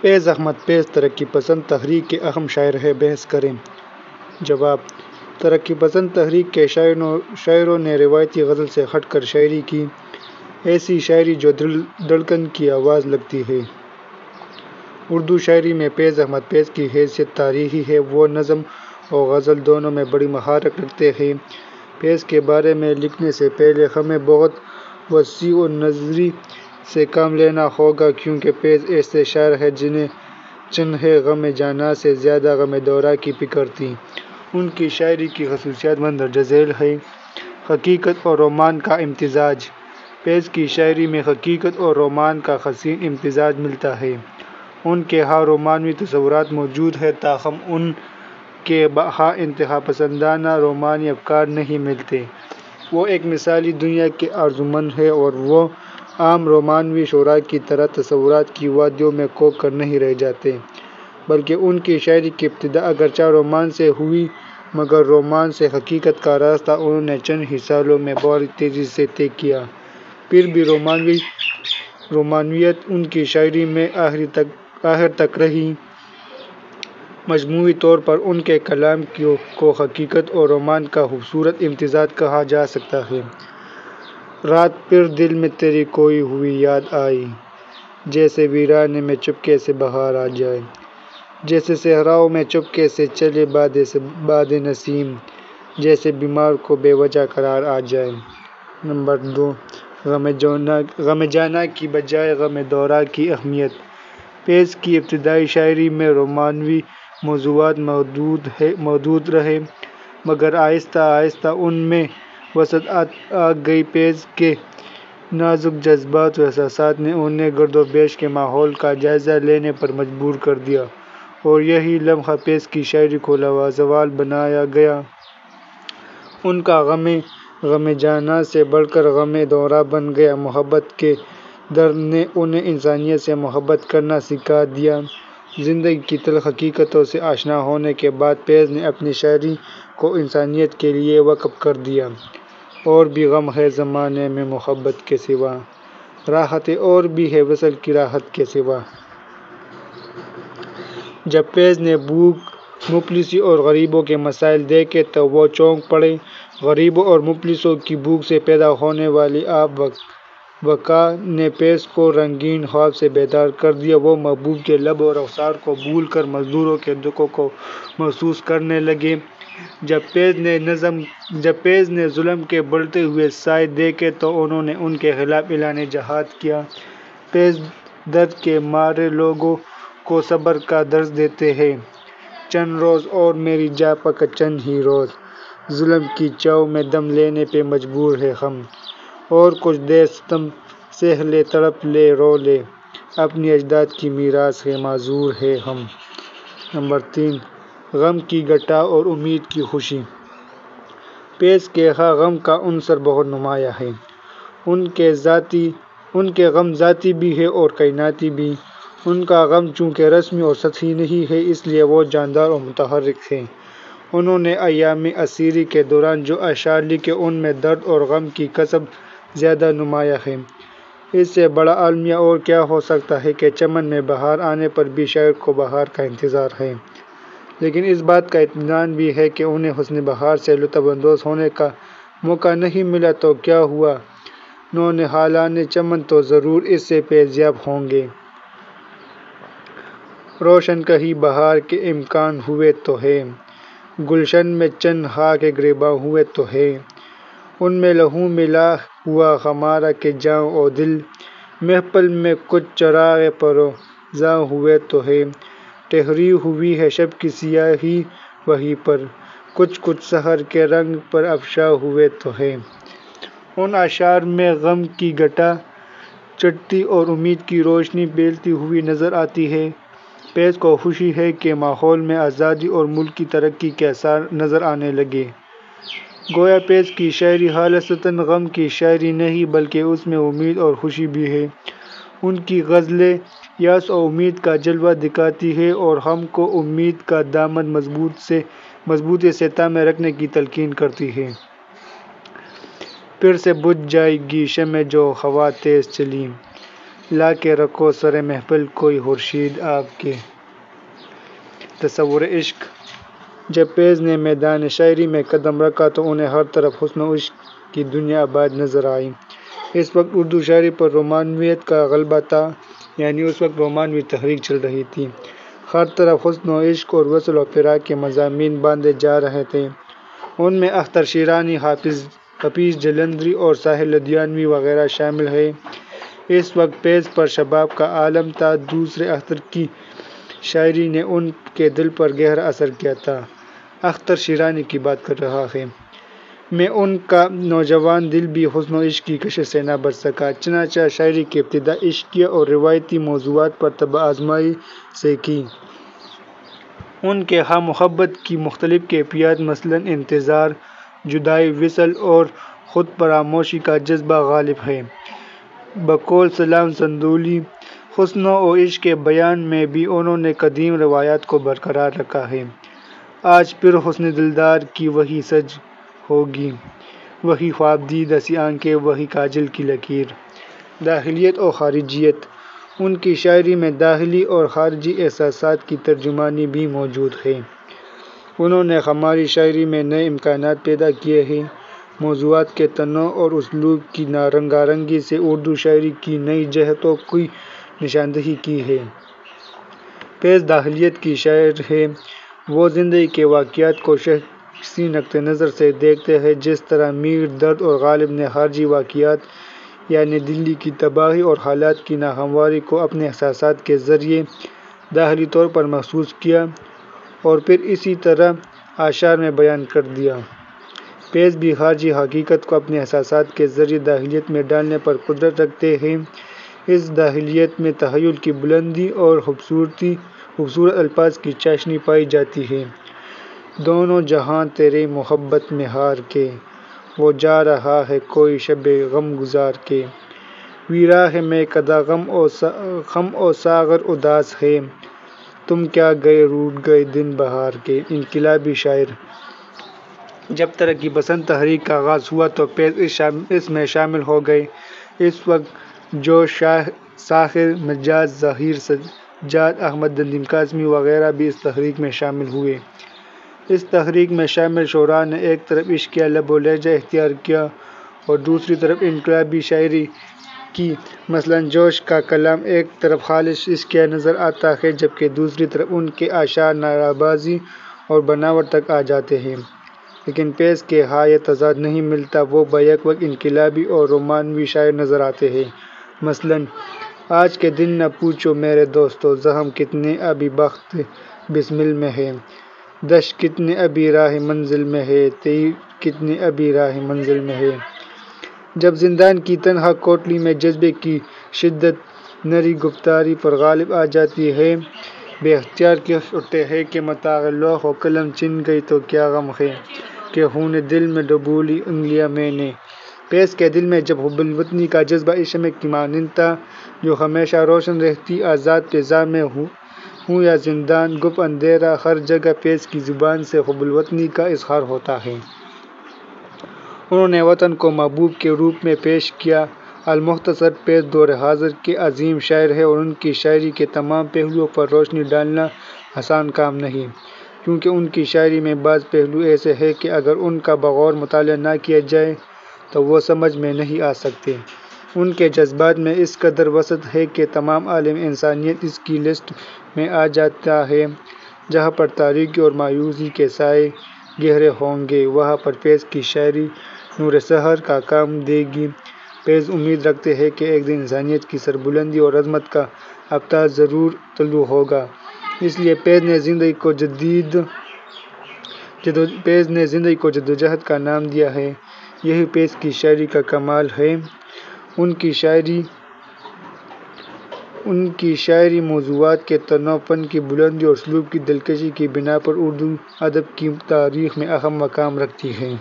فیض احمد فیض ترقی پسند تحریک کے اہم شاعر ہیں، بحث کریں۔ جواب: ترقی پسند تحریک کے شاعروں نے روایتی غزل سے ہٹ کر شاعری کی، ایسی شاعری جو دل دھڑکن کی آواز لگتی ہے۔ اردو شاعری میں فیض احمد فیض کی حیثیت تاریخی ہے۔ وہ نظم اور غزل دونوں میں بڑی مہارت رکھتے ہیں۔ فیض کے بارے میں لکھنے سے پہلے ہمیں بہت وسیع نظری سے کام لینا ہوگا، کیونکہ فیض ایسے شاعر ہیں جنہیں غم جاناں سے زیادہ غم دورہ کی فکر تھی۔ ان کی شاعری کی خصوصیات مندرجہ ذیل ہیں۔ حقیقت اور رومان کا امتزاج: فیض کی شاعری میں حقیقت اور رومان کا حسین امتزاج ملتا ہے۔ ان کے ہاں رومانوی تصورات موجود ہیں، تاہم ان کے ہاں انتہا پسندانہ رومانی افکار نہیں ملتے۔ وہ ایک مثالی دنیا کے آرزومند ہیں اور وہ عام رومانوی شعراء کی طرح تصورات کی وادیوں میں کھو کر نہیں رہ جاتے، بلکہ ان کی شاعری کی ابتدا اگرچہ رومان سے ہوئی، مگر رومان سے حقیقت کا راستہ انہوں نے چند ہی سالوں میں بڑی تیزی سے طے کیا۔ پھر بھی رومانویت ان کی شاعری میں آخر تک رہی۔ مجموعی طور پر ان کے کلام کو حقیقت اور رومان کا خوبصورت امتزاج کہا جا سکتا ہے۔ رات پھر دل میں تیری کھوئی ہوئی یاد آئی، جیسے ویرانے میں چپکے سے بہار آ جائے، جیسے صحراؤں میں چپکے سے چلے باد نسیم، جیسے بیمار کو بے وجہ قرار آ جائے۔ نمبر 2، غم جاناں کی بجائے غم دورہ کی اہمیت۔ فیض کی ابتدائی شاعری میں رومانوی موضوعات محدود رہے، مگر آہستہ آہستہ ان میں وسعت آ گئی۔ فیض کے نازک جذبات و احساسات نے انہیں گرد و پیش کے ماحول کا جائزہ لینے پر مجبور کر دیا، اور یہی لمحہ فیض کی شاعری کو لازوال بنا گیا۔ ان کا غم جاناں سے بڑھ کر غم دورہ بن گیا۔ محبت کے درد نے انہیں انسانیت سے محبت کرنا سکھا دیا۔ زندگی کی تلخ حقیقتوں سے آشنا ہونے کے بعد فیض نے اپنی شاعری کو انسانیت کے لیے وقف کر دیا۔ اور بھی غم ہے زمانے میں محبت کے سوا، راحتیں اور بھی ہیں وصل کی راحت کے سوا۔ جب فیض نے بھوک، مفلسی اور غریبوں کے مسائل دیکھے تو وہ چونک پڑے۔ غریبوں اور مفلسوں کی بھوک سے پیدا ہونے والی آب وقاع نے فیض کو رنگین خواب سے بیدار کر دیا۔ وہ محبوب کے لب و رخسار کو بھول کر مزدوروں کے دکھوں کو محسوس کرنے لگے۔ جب فیض نے ظلم کے بڑھتے ہوئے سائے دیکھے تو انہوں نے ان کے خلاف اعلان جہاد کیا۔ فیض درد کے مارے لوگوں کو صبر کا درس دیتے ہیں۔ چند روز اور میری جاں فقط چند ہی روز، ظلم کی چھاؤں میں دم لینے پہ مجبور ہیں ہم، اور کچھ دیر ستم سہہ لے، تڑپ لے، رو لے، اپنی اجداد کی میراث سے معذور ہیں ہم۔ نمبر 3، غم کی گھٹا اور امید کی خوشی۔ فیض کے ہاں غم کا عنصر بہت نمایاں ہے۔ ان کے غم ذاتی بھی ہے اور کائناتی بھی۔ ان کا غم چونکہ رسمی اور سطحی نہیں ہے، اس لیے وہ جاندار اور متحرک ہے۔ انہوں نے ایام اسیری کے دوران جو اشعار لکھے ان میں درد اور غم کی کسب زیادہ نمایاں ہے۔ اس سے بڑا المیہ اور کیا ہو سکتا ہے کہ چمن میں بہار آنے پر بھی شاعر کو بہار کا انتظار ہے، لیکن اس بات کا اطمینان بھی ہے کہ انہیں حسن بہار سے لطف اندوز ہونے کا موقع نہیں ملا تو کیا ہوا، نونہالان چمن تو ضرور اس سے فیضیاب ہوں گے۔ روشن کہیں بہار کے امکان ہوئے تو ہے، گلشن میں چند خاک گریباں ہوئے تو ہے۔ ان میں لہو ملا ہوا ہمارا کہ جاں و دل، محفل میں کچھ چراغ پروزاں ہوئے تو ہے۔ ٹھہری ہوئی ہے شب کی سیاہی وہیں پر، کچھ سحر کے رنگ پر افشاں ہوئے تو ہے۔ ان اشعار میں غم کی گھٹا چڑھتی اور امید کی روشنی پھیلتی ہوئی نظر آتی ہے۔ فیض کو خوشی ہے کہ ماحول میں آزادی اور ملک کی ترقی کے آثار نظر آنے لگے۔ گویا فیض کی شاعری خالصتاً غم کی شاعری نہیں، بلکہ اس میں امید اور خوشی بھی ہے۔ ان کی غزلیں یأس و امید کا جلوہ دکھاتی ہیں اور ہم کو امید کا دامن مضبوطی سے تھامے رکھنے کی تلقین کرتی ہیں۔ پھر سے بجھ جائے گی شمع جو ہوا تیز چلی، لا کے رکھو سر محفل کوئی خورشید آپ کے۔ تصور عشق۔ جب فیض نے میدان شاعری میں قدم رکھا تو انہیں ہر طرف حسن و عشق کی دنیا آباد نظر آئی۔ اس وقت اردو شاعری پر رومانویت کا غلبہ تھا، یعنی اس وقت رومانوی تحریک چل رہی تھی۔ ہر طرف حسن و عشق اور وصل و فراق کے مضامین باندھے جا رہے تھے۔ ان میں اختر شیرانی، حفیظ جلندری اور ساحر لدھیانوی وغیرہ شامل ہیں۔ اس وقت فیض پر شباب کا عالم تھا۔ دوسرے اختر کی شاعری نے ان کے دل پر گہرا اثر کیا تھا۔ اختر شیرانی کی بات کر رہا ہے میں ان کا نوجوان دل بھی حسن و عشق کی کشش سے نہ بچ سکا، چنانچہ شاعری کی ابتدا عشقیہ اور روایتی موضوعات پر طبع آزمائی سے کی۔ ان کے ہاں محبت کی مختلف کیفیات مثلاً انتظار، جدائی، وصل اور خود فراموشی کا جذبہ غالب ہے۔ بقول سلام سندولی، حسن و عشق کے بیان میں بھی انہوں نے قدیم روایات کو برقرار رکھا ہے۔ آج پھر حسن دلدار کی وہی سج ہوگی، وہی خواب دیدہ سی آنکھیں، وہی کاجل کی لکیر۔ داخلیت اور خارجیت۔ ان کی شاعری میں داخلی اور خارجی احساسات کی ترجمانی بھی موجود ہے۔ انہوں نے ہماری شاعری میں نئے امکانات پیدا کیے ہیں۔ موضوعات کے تنوع اور اسلوب کی رنگا رنگی سے اردو شاعری کی نئی جہتوں کی نشاندہی کی ہے۔ فیض داخلیت کی شاعر ہے۔ وہ زندگی کے واقعات کو شخصی نقطہ نظر سے دیکھتے ہیں، جس طرح میر درد اور غالب نے خارجی واقعات یعنی دلی کی تباہی اور حالات کی ناہمواری کو اپنے احساسات کے ذریعے داخلی طور پر محسوس کیا اور پھر اسی طرح اشعار میں بیان کر دیا۔ فیض بھی خارجی حقیقت کو اپنے احساسات کے ذریعے داخلیت میں ڈالنے پر قدرت رکھتے ہیں۔ اس داخلیت میں تخیل کی بلندی اور خوبصورت الفاظ کی چاشنی پائی جاتی ہے۔ دونوں جہاں تیرے محبت میں ہار کے، وہ جا رہا ہے کوئی شب غم گزار کے۔ ویراہ میں کدہ غم و ساغر اداس ہے، تم کیا گئے روٹھ گئے دن بہار کے۔ انقلابی شاعر۔ جب ترقی پسند تحریک کا آغاز ہوا تو فیض اس میں شامل ہو گئے۔ اس وقت جوش ساخر، مجاز ظہیر، سجاد احمد، ندیم قاسمی وغیرہ بھی اس تحریک میں شامل ہوئے۔ اس تحریک میں شامل شعراء نے ایک طرف عشقیہ لب و لہجہ اختیار کیا اور دوسری طرف انقلابی شاعری کی۔ مثلاً جوش کا کلام ایک طرف خالص عشقیہ نظر آتا ہے، جبکہ دوسری طرف ان کے اشعار نعرہ بازی اور بناوٹ تک آ جاتے ہیں۔ لیکن فیض کے ہاں یہ تضاد نہیں ملتا، وہ بیک وقت انقلابی اور رومانوی شاعر نظر آتے ہیں۔ مثلاً آج کے دن نہ پوچھو میرے دوستو، زخم کتنے ابھی بخت بسمل میں ہے۔ دشت کتنے ابھی راہ منزل میں ہے، تیر کتنے ابھی راہ منزل میں ہے۔ جب زندان کی تنہا کوٹلی میں جذبے کی شدت نری گفتاری پر غالب آ جاتی ہے، بے اختیار کہہ اٹھتے ہیں کہ متاع لوح و قلم چھن گئی تو کیا غم ہے، کہ خون دل میں ڈبو لی انگلیاں میں نے۔ فیض کے دل میں جب حب الوطنی کا جذبہ اس شمع کی مانند تھا جو ہمیشہ روشن رہتی، آزاد فضا میں ہوں یا زندان گپ اندھیرا، ہر جگہ فیض کی زبان سے حب الوطنی کا اظہار ہوتا ہے۔ انہوں نے وطن کو محبوب کے روپ میں پیش کیا۔ المختصر، فیض دور حاضر کے عظیم شاعر ہیں اور ان کی شاعری کے تمام پہلوؤں پر روشنی ڈالنا آسان کام نہیں، کیونکہ ان کی شاعری میں بعض پہلو ایسے ہیں کہ اگر ان کا بغور مطالعہ نہ کیا جائے تو وہ سمجھ میں نہیں آ سکتے۔ ان کے جذبات میں اس قدر وسعت ہے کہ تمام عالم انسانیت اس کی لسٹ میں آ جاتا ہے۔ جہاں پر تاریکی اور مایوسی کے سائے گہرے ہوں گے، وہاں پر فیض کی شاعری نور سحر کا کام دے گی۔ فیض امید رکھتے ہیں کہ ایک دن انسانیت کی سربلندی اور عظمت کا آفتاب ضرور طلوع ہوگا۔ اس لیے فیض نے زندگی کو جدوجہد کا نام دیا ہے۔ یہی فیض کی شاعری کا کمال ہے۔ ان کی شاعری موضوعات کے تنوع، فن کی بلندی اور اسلوب کی دلکشی کی بنا پر اردو ادب کی تاریخ میں اہم مقام رکھتی ہے۔